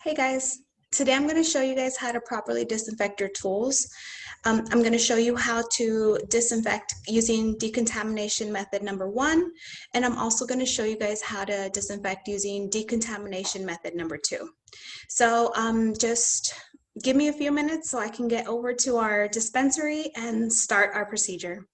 Hey guys, today I'm going to show you guys how to properly disinfect your tools. I'm going to show you how to disinfect using decontamination method number 1, and I'm also going to show you guys how to disinfect using decontamination method number 2. So just give me a few minutes so I can get over to our dispensary and start our procedure.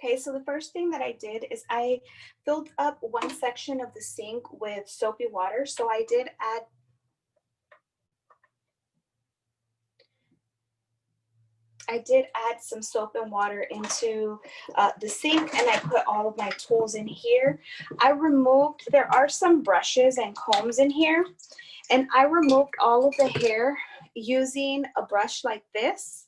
Okay, so the first thing that I did is I filled up one section of the sink with soapy water. So I did add some soap and water into the sink, and I put all of my tools in here. There are some brushes and combs in here, and I removed all of the hair using a brush like this.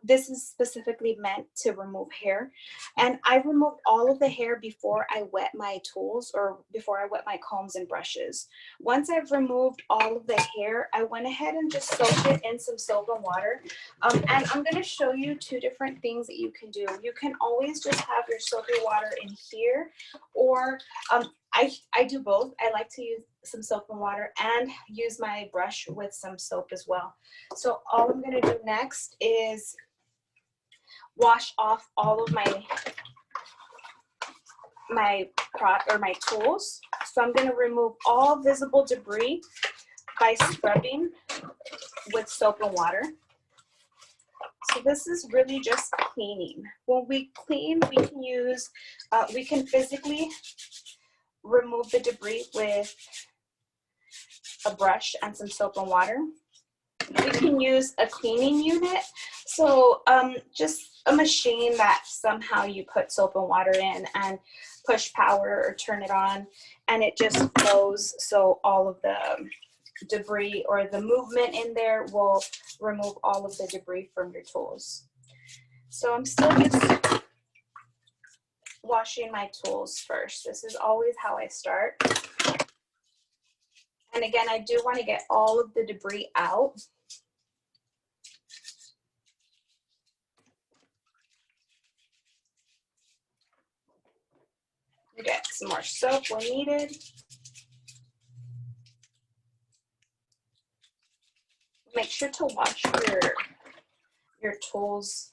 This is specifically meant to remove hair. And I removed all of the hair before I wet my tools or before I wet my combs and brushes. Once I've removed all of the hair, I went ahead and just soaked it in some soap and water. And I'm going to show you two different things that you can do. You can always just have your soapy water in here, or I do both. I like to use some soap and water and use my brush with some soap as well. So all I'm going to do next is wash off all of my tools. So I'm going to remove all visible debris by scrubbing with soap and water. So this is really just cleaning. When we clean, we can physically remove the debris with a brush and some soap and water. We can use a cleaning unit, so just a machine that somehow you put soap and water in and push power or turn it on, and it just flows, so all of the debris or the movement in there will remove all of the debris from your tools. So I'm still just washing my tools first. This is always how I start. And again, I do want to get all of the debris out. Get some more soap when needed. Make sure to wash your tools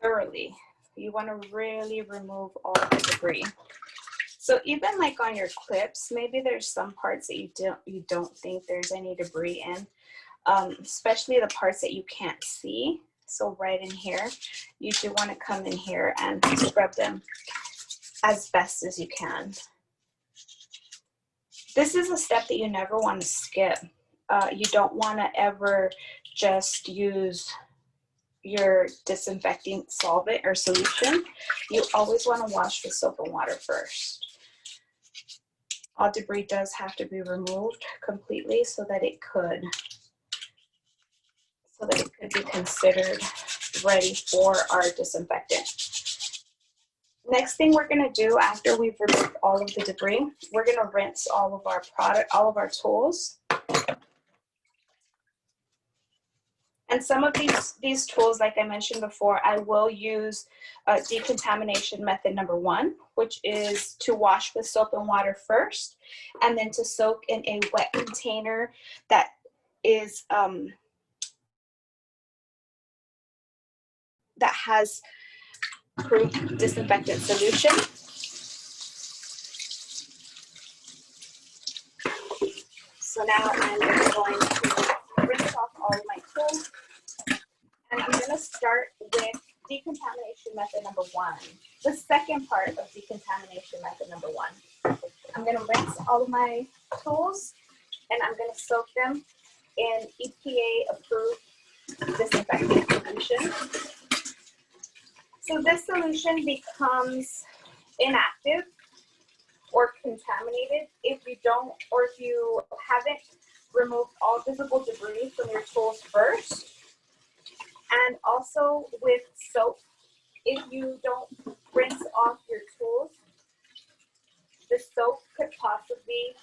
thoroughly. You want to really remove all the debris. So even like on your clips, maybe there's some parts that you don't think there's any debris in, especially the parts that you can't see. So right in here, you do want to come in here and scrub them as best as you can. This is a step that you never want to skip. You don't want to ever just use your disinfecting solvent or solution. You always want to wash with soap and water first. All debris does have to be removed completely so that it could be considered ready for our disinfectant. Next thing we're going to do after we've removed all of the debris, we're going to rinse all of our tools. And some of these tools, like I mentioned before, I will use decontamination method number 1, which is to wash with soap and water first, and then to soak in a wet container that is that has approved disinfectant solution. So now I'm going to rinse off all of my tools, and I'm going to start with decontamination method number 1, the second part of decontamination method number 1. I'm going to rinse all of my tools, and I'm going to soak them in EPA approved disinfectant solution. So this solution becomes inactive or contaminated if you don't, or if you haven't removed all visible debris from your tools first. And also with soap, if you don't rinse off your tools, the soap could possibly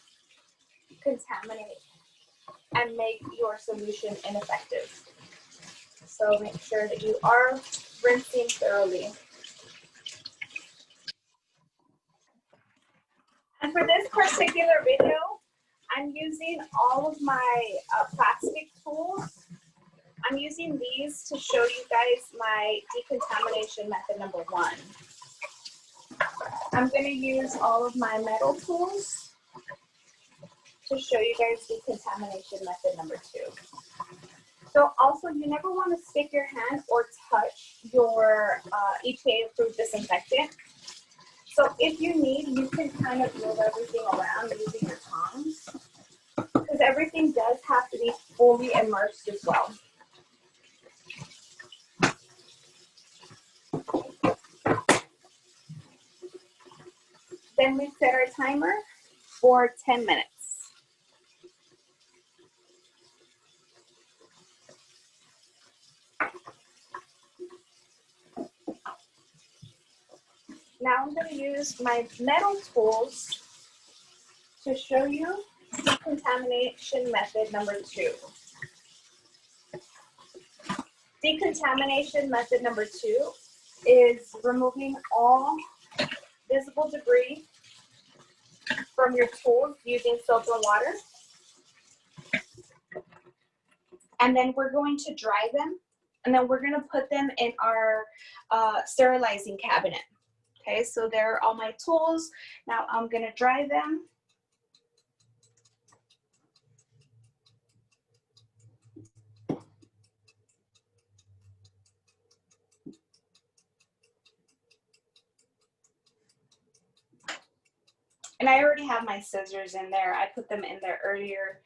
contaminate and make your solution ineffective. So make sure that you are rinsing thoroughly. And for this particular video, I'm using all of my plastic tools. I'm using these to show you guys my decontamination method number 1. I'm going to use all of my metal tools to show you guys decontamination method number 2. So also, you never want to stick your hand or touch your EPA-approved disinfectant. So if you need, you can kind of move everything around using your tongs, because everything does have to be fully immersed as well. Then we set our timer for 10 minutes. Now I'm going to use my metal tools to show you decontamination method number 2. Decontamination method number 2 is removing all visible debris from your tools using soap and water. And then we're going to dry them, and then we're going to put them in our sterilizing cabinet. Okay, so there are all my tools. Now I'm going to dry them. And I already have my scissors in there. I put them in there earlier.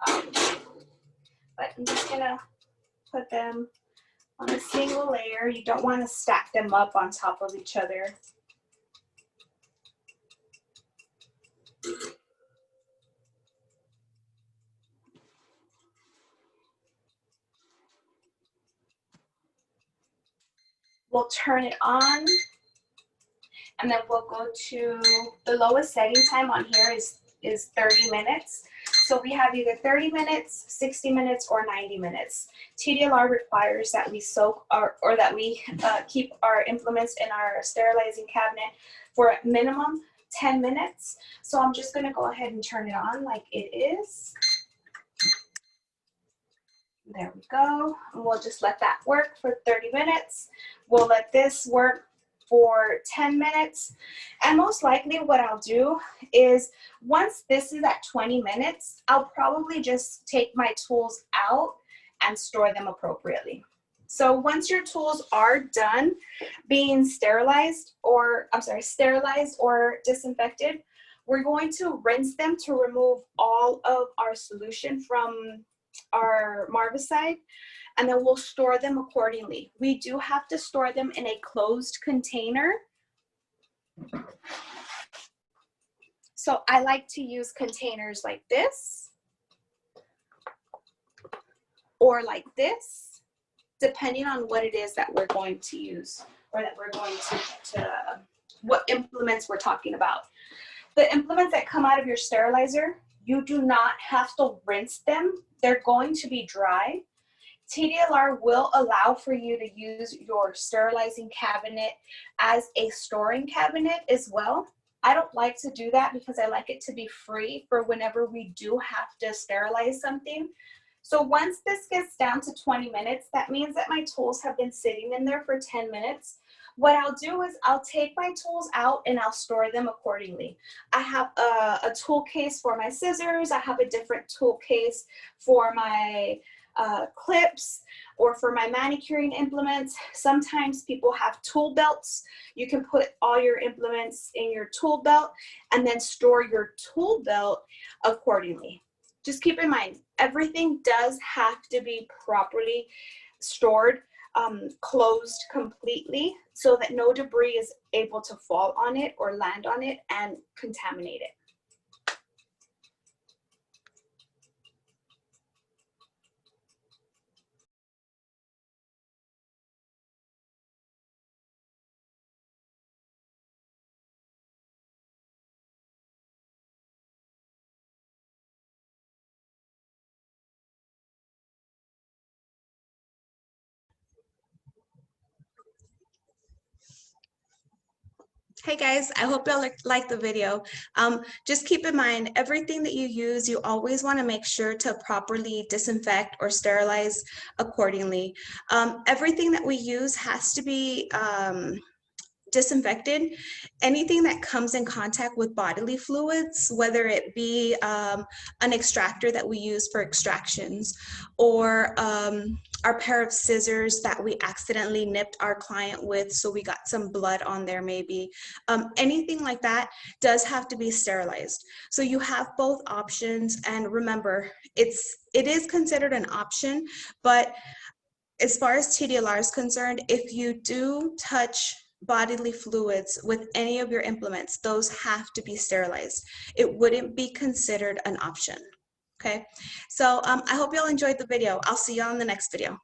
But I'm just gonna put them on a single layer. You don't want to stack them up on top of each other. We'll turn it on, and then we'll go to the lowest setting time on here is 30 minutes. So we have either 30 minutes, 60 minutes, or 90 minutes. TDLR requires that we soak or that we keep our implements in our sterilizing cabinet for a minimum 10 minutes. So I'm just going to go ahead and turn it on like it is. There we go. And we'll just let that work for 30 minutes. We'll let this work for 10 minutes. And most likely what I'll do is once this is at 20 minutes, I'll probably just take my tools out and store them appropriately. So once your tools are done being sterilized or disinfected, we're going to rinse them to remove all of our solution from our Marvicide, and then we'll store them accordingly. We do have to store them in a closed container. So I like to use containers like this or like this, depending on what it is that we're going to use or that we're going to what implements we're talking about. The implements that come out of your sterilizer, you do not have to rinse them. They're going to be dry. TDLR will allow for you to use your sterilizing cabinet as a storing cabinet as well. I don't like to do that because I like it to be free for whenever we do have to sterilize something. So once this gets down to 20 minutes, that means that my tools have been sitting in there for 10 minutes. What I'll do is I'll take my tools out and I'll store them accordingly. I have a tool case for my scissors. I have a different tool case for my clips or for my manicuring implements. Sometimes people have tool belts. You can put all your implements in your tool belt and then store your tool belt accordingly. Just keep in mind, everything does have to be properly stored closed completely so that no debris is able to fall on it or land on it and contaminate it. Hey guys, I hope y'all like the video. Just keep in mind, everything that you use, you always want to make sure to properly disinfect or sterilize accordingly. Everything that we use has to be disinfected. Anything that comes in contact with bodily fluids, whether it be an extractor that we use for extractions, or our pair of scissors that we accidentally nipped our client with, so we got some blood on there maybe, anything like that does have to be sterilized. So you have both options, and remember, it is considered an option, but as far as TDLR is concerned, if you do touch bodily fluids with any of your implements, those have to be sterilized. It wouldn't be considered an option. Okay, so I hope y'all enjoyed the video. I'll see you on the next video.